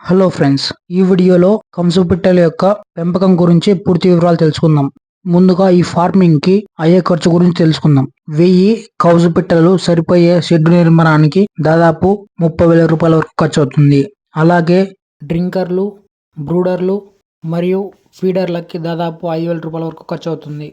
Hello friends, ఈ వీడియోలో కంసుపిట్టల యొక్క పెంపకం గురించి పూర్తి వివరాలు తెలుసుకుందాం. ముందుగా ఈ ఫార్మింగ్ కి అయ్యే ఖర్చు గురించి తెలుసుకుందాం. 1000 కౌజు పిట్టలు సరిపోయే షెడ్ నిర్మాణానికి దాదాపు 30,000 రూపాయల వరకు ఖర్చు అవుతుంది. అలాగే డ్రింకర్లు, బ్రూడర్లు మరియు ఫీడర్లకి దాదాపు 5,000 రూపాయల వరకు ఖర్చు అవుతుంది.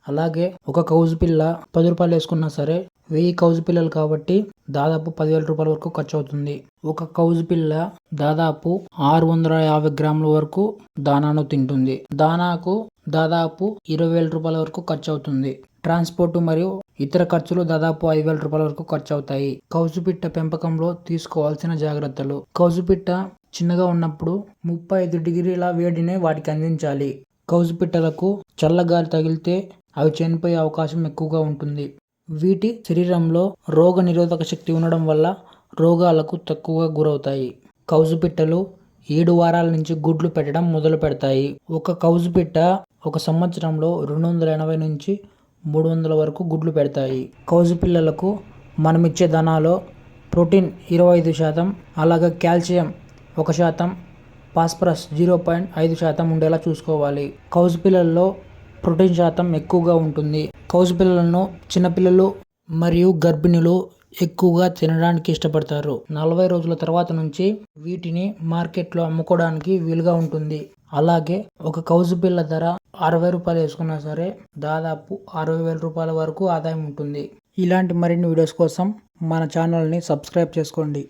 అలాగే ఒక కౌజు పిల్ల 10 రూపాయలు వేసుకున్నా సరే 1000 కౌజు పిల్లలు కాబట్టి దాదాపు 10,000 రూపాయల వరకు ఖర్చు అవుతుంది. ఒక కౌజు పిల్ల దాదాపు 650 గ్రాముల వరకు దానాను తింటుంది. దానాకు దాదాపు 20,000 రూపాయల వరకు ఖర్చు అవుతుంది. ట్రాన్స్పోర్ట్ మరియు ఇతర ఖర్చులు దాదాపు 5,000 రూపాయల వరకు ఖర్చు అవుతాయి. కౌజు పిట్ట పెంపకంలో తీసుకోవాల్సిన జాగ్రత్తలు. కౌజు పిట్ట చిన్నగా ఉన్నప్పుడు 35 డిగ్రీల వేడిని వాటికి అందించాలి. కౌజు పిట్టలకు చల్లగాలి తగిలితే అవి చనిపోయే అవకాశం ఎక్కువగా ఉంటుంది. వీటి శరీరంలో రోగ నిరోధక శక్తి ఉండడం వల్ల రోగాలకు తక్కువగా గురవుతాయి. కౌజు పిట్టలు 7 వారాల నుంచి గుడ్లు పెట్టడం మొదలు పెడతాయి. ఒక కౌజు పిట్ట ఒక సంవత్సరంలో 280 నుంచి 300 వరకు గుడ్లు పెడతాయి. కౌజు పిల్లలకు మనమిచ్చే దానాలో ప్రోటీన్ 25%, అలాగే కాల్షియం 1%, ఫాస్ఫరస్ 0.5% ఉండేలా చూసుకోవాలి. కౌజు పిల్లల్లో ప్రోటీన్ శాతం ఎక్కువగా ఉంటుంది. కౌజు పిల్లలను చిన్నపిల్లలు మరియు గర్భిణులు ఎక్కువగా తినడానికి ఇష్టపడతారు. 40 రోజుల తర్వాత నుంచి వీటిని మార్కెట్లో అమ్ముకోవడానికి వీలుగా ఉంటుంది. అలాగే ఒక కౌజు పిల్ల ధర 60 రూపాయలు వేసుకున్నా సరే దాదాపు 60,000 రూపాయల వరకు ఆదాయం ఉంటుంది. ఇలాంటి మరిన్ని వీడియోస్ కోసం మన ఛానల్ని సబ్స్క్రైబ్ చేసుకోండి.